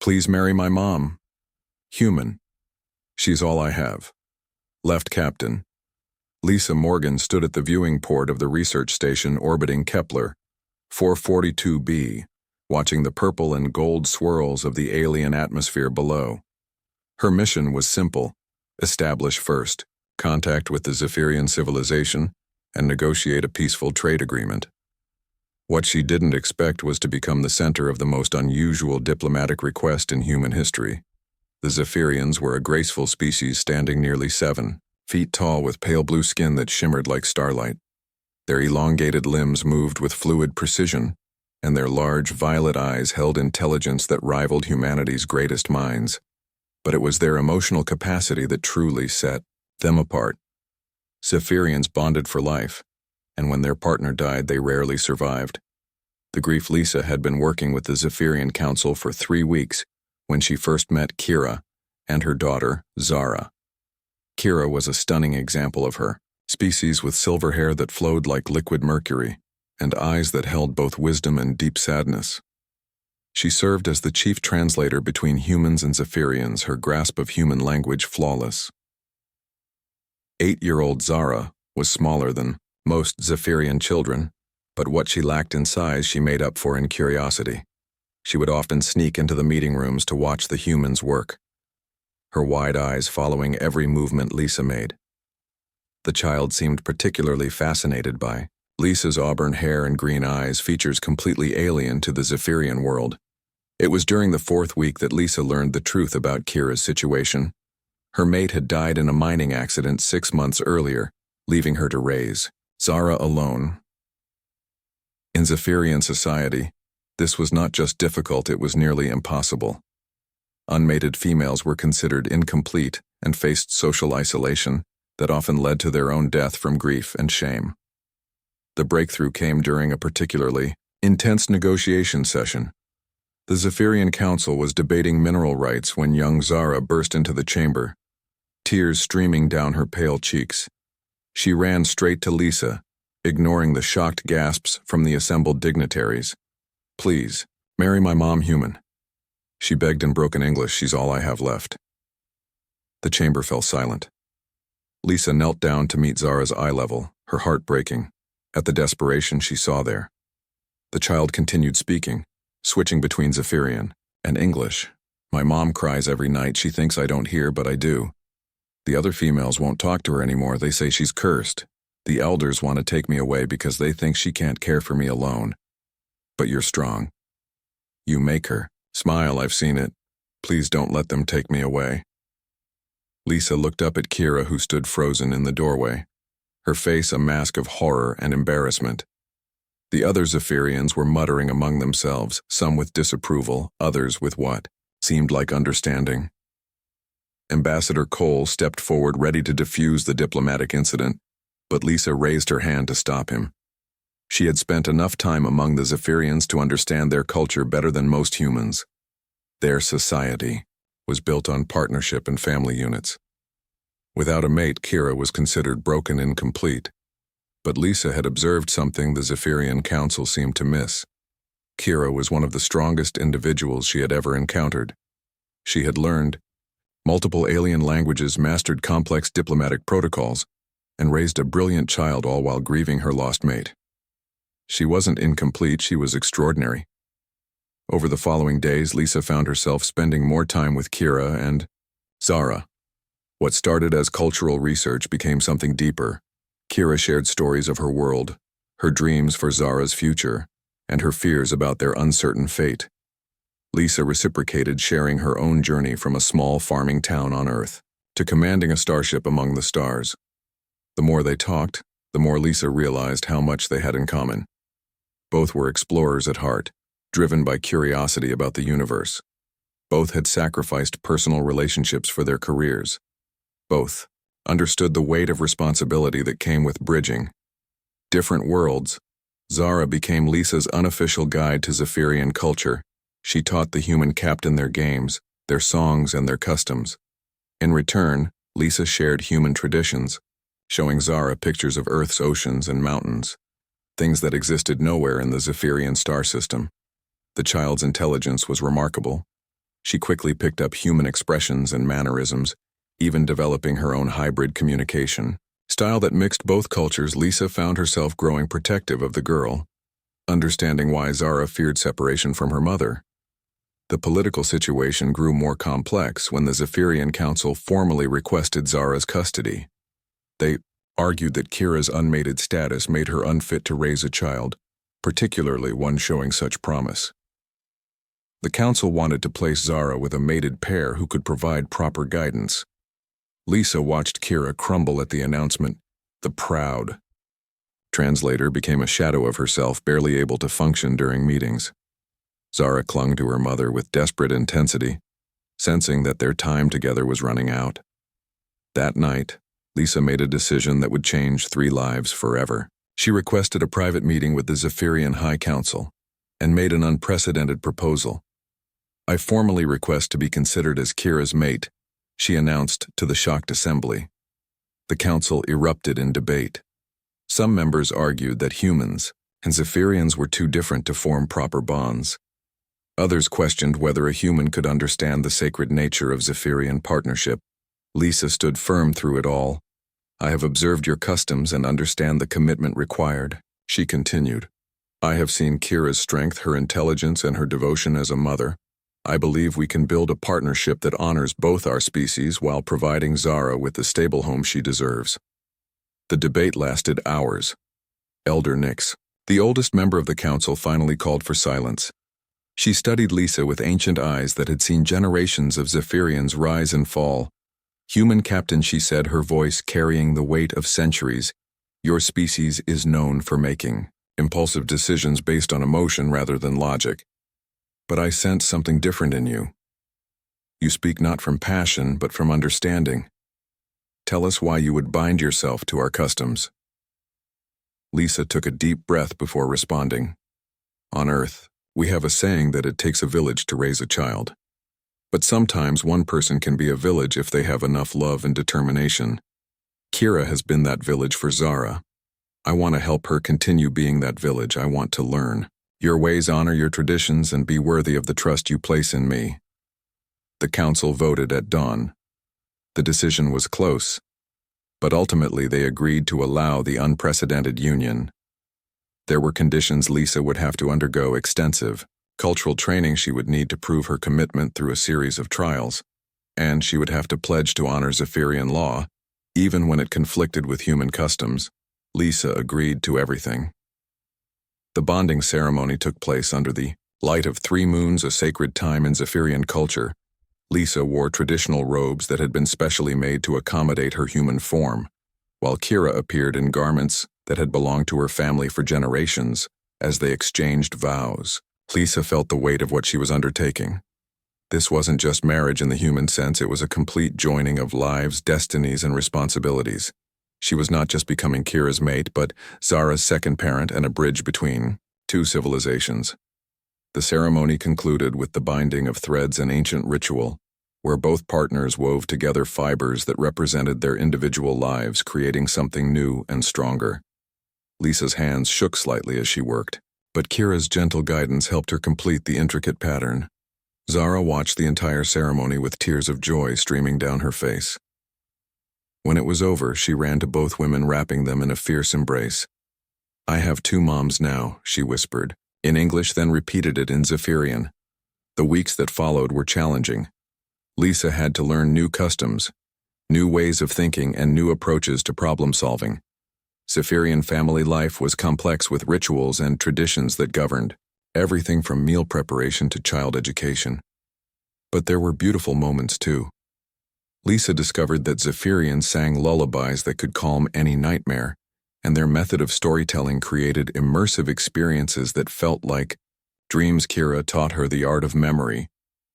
Please marry my mom. Human. She's all I have. Left Captain. Lisa Morgan stood at the viewing port of the research station orbiting Kepler, 442b, watching the purple and gold swirls of the alien atmosphere below. Her mission was simple: establish first contact with the Zephyrian civilization and negotiate a peaceful trade agreement. What she didn't expect was to become the center of the most unusual diplomatic request in human history. The Zephyrians were a graceful species standing nearly 7 feet tall with pale blue skin that shimmered like starlight. Their elongated limbs moved with fluid precision, and their large violet eyes held intelligence that rivaled humanity's greatest minds. But it was their emotional capacity that truly set them apart. Zephyrians bonded for life, and when their partner died, they rarely survived. The grief Lisa had been working with the Zephyrian Council for 3 weeks when she first met Kira and her daughter, Zara. Kira was a stunning example of her, species with silver hair that flowed like liquid mercury, and eyes that held both wisdom and deep sadness. She served as the chief translator between humans and Zephyrians, her grasp of human language flawless. 8-year-old Zara was smaller than most Zephyrian children, but what she lacked in size she made up for in curiosity. She would often sneak into the meeting rooms to watch the humans work, her wide eyes following every movement Lisa made. The child seemed particularly fascinated by Lisa's auburn hair and green eyes, features completely alien to the Zephyrian world. It was during the 4th week that Lisa learned the truth about Kira's situation. Her mate had died in a mining accident 6 months earlier, leaving her to raise Zara alone. In Zephyrian society, this was not just difficult, it was nearly impossible. Unmated females were considered incomplete and faced social isolation that often led to their own death from grief and shame. The breakthrough came during a particularly intense negotiation session. The Zephyrian Council was debating mineral rights when young Zara burst into the chamber, tears streaming down her pale cheeks. She ran straight to Lisa, ignoring the shocked gasps from the assembled dignitaries. Please, marry my mom, human. She begged in broken English. She's all I have left. The chamber fell silent. Lisa knelt down to meet Zara's eye level, her heart breaking at the desperation she saw there. The child continued speaking, switching between Zephyrian and English. My mom cries every night. She thinks I don't hear, but I do. The other females won't talk to her anymore. They say she's cursed. The elders want to take me away because they think she can't care for me alone. But you're strong. You make her. Smile, I've seen it. Please don't let them take me away. Lisa looked up at Kira, who stood frozen in the doorway, her face a mask of horror and embarrassment. The other Zephyrians were muttering among themselves, some with disapproval, others with what seemed like understanding. Ambassador Cole stepped forward, ready to defuse the diplomatic incident, but Lisa raised her hand to stop him. She had spent enough time among the Zephyrians to understand their culture better than most humans. Their society was built on partnership and family units. Without a mate, Kira was considered broken and incomplete. But Lisa had observed something the Zephyrian Council seemed to miss. Kira was one of the strongest individuals she had ever encountered. She had learned multiple alien languages, mastered complex diplomatic protocols, and raised a brilliant child, all while grieving her lost mate. She wasn't incomplete, she was extraordinary. Over the following days, Lisa found herself spending more time with Kira and Zara. What started as cultural research became something deeper. Kira shared stories of her world, her dreams for Zara's future, and her fears about their uncertain fate. Lisa reciprocated, sharing her own journey from a small farming town on Earth to commanding a starship among the stars. The more they talked, the more Lisa realized how much they had in common. Both were explorers at heart, driven by curiosity about the universe. Both had sacrificed personal relationships for their careers. Both understood the weight of responsibility that came with bridging different worlds. Zara became Lisa's unofficial guide to Zephyrian culture. She taught the human captain their games, their songs, and their customs. In return, Lisa shared human traditions, showing Zara pictures of Earth's oceans and mountains, things that existed nowhere in the Zephyrian star system. The child's intelligence was remarkable. She quickly picked up human expressions and mannerisms, even developing her own hybrid communication style that mixed both cultures. Lisa found herself growing protective of the girl, understanding why Zara feared separation from her mother. The political situation grew more complex when the Zephyrian Council formally requested Zara's custody. They argued that Kira's unmated status made her unfit to raise a child, particularly one showing such promise. The council wanted to place Zara with a mated pair who could provide proper guidance. Lisa watched Kira crumble at the announcement. The proud translator became a shadow of herself, barely able to function during meetings. Zara clung to her mother with desperate intensity, sensing that their time together was running out. That night, Lisa made a decision that would change 3 lives forever. She requested a private meeting with the Zephyrian High Council and made an unprecedented proposal. "I formally request to be considered as Kira's mate," she announced to the shocked assembly. The council erupted in debate. Some members argued that humans and Zephyrians were too different to form proper bonds. Others questioned whether a human could understand the sacred nature of Zephyrian partnership. Lisa stood firm through it all. "I have observed your customs and understand the commitment required," she continued. "I have seen Kira's strength, her intelligence, and her devotion as a mother. I believe we can build a partnership that honors both our species while providing Zara with the stable home she deserves." The debate lasted hours. Elder Nyx, the oldest member of the council, finally called for silence. She studied Lisa with ancient eyes that had seen generations of Zephyrians rise and fall. "Human captain," she said, her voice carrying the weight of centuries, "your species is known for making impulsive decisions based on emotion rather than logic. But I sense something different in you. You speak not from passion, but from understanding. Tell us why you would bind yourself to our customs." Lisa took a deep breath before responding. "On Earth, we have a saying that it takes a village to raise a child. But sometimes one person can be a village if they have enough love and determination. Kira has been that village for Zara. I want to help her continue being that village. I want to learn. Your ways honor your traditions and be worthy of the trust you place in me." The council voted at dawn. The decision was close, but ultimately they agreed to allow the unprecedented union. There were conditions. Lisa would have to undergo extensive cultural training. She would need to prove her commitment through a series of trials, and she would have to pledge to honor Zephyrian law, even when it conflicted with human customs. Lisa agreed to everything. The bonding ceremony took place under the light of 3 moons, a sacred time in Zephyrian culture. Lisa wore traditional robes that had been specially made to accommodate her human form, while Kira appeared in garments that had belonged to her family for generations. As they exchanged vows, Lisa felt the weight of what she was undertaking. This wasn't just marriage in the human sense, it was a complete joining of lives, destinies, and responsibilities. She was not just becoming Kira's mate, but Zara's second parent and a bridge between 2 civilizations. The ceremony concluded with the binding of threads, an ancient ritual, where both partners wove together fibers that represented their individual lives, creating something new and stronger. Lisa's hands shook slightly as she worked, but Kira's gentle guidance helped her complete the intricate pattern. Zara watched the entire ceremony with tears of joy streaming down her face. When it was over, she ran to both women, wrapping them in a fierce embrace. "I have 2 moms now," she whispered, in English, then repeated it in Zephyrian. The weeks that followed were challenging. Lisa had to learn new customs, new ways of thinking, and new approaches to problem-solving. Zephyrian family life was complex with rituals and traditions that governed everything from meal preparation to child education. But there were beautiful moments too. Lisa discovered that Zephyrians sang lullabies that could calm any nightmare, and their method of storytelling created immersive experiences that felt like dreams. Kira taught her the art of memory,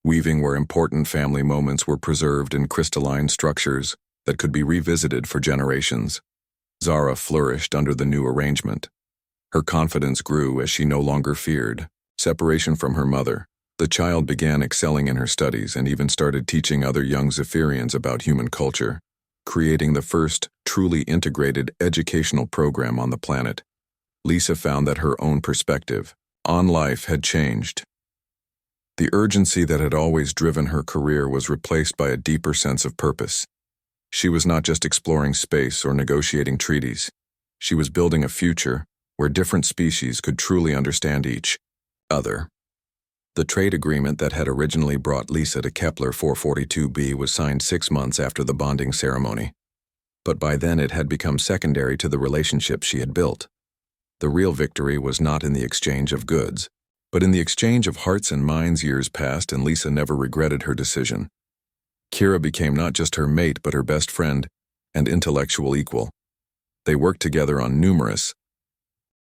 weaving where important family moments were preserved in crystalline structures that could be revisited for generations. Zara flourished under the new arrangement. Her confidence grew as she no longer feared separation from her mother. The child began excelling in her studies and even started teaching other young Zephyrians about human culture, creating the first truly integrated educational program on the planet. Lisa found that her own perspective on life had changed. The urgency that had always driven her career was replaced by a deeper sense of purpose. She was not just exploring space or negotiating treaties. She was building a future where different species could truly understand each other. The trade agreement that had originally brought Lisa to Kepler 442b was signed 6 months after the bonding ceremony. But by then it had become secondary to the relationship she had built. The real victory was not in the exchange of goods, but in the exchange of hearts and minds. Years passed and Lisa never regretted her decision. Kira became not just her mate but her best friend and intellectual equal. They worked together on numerous,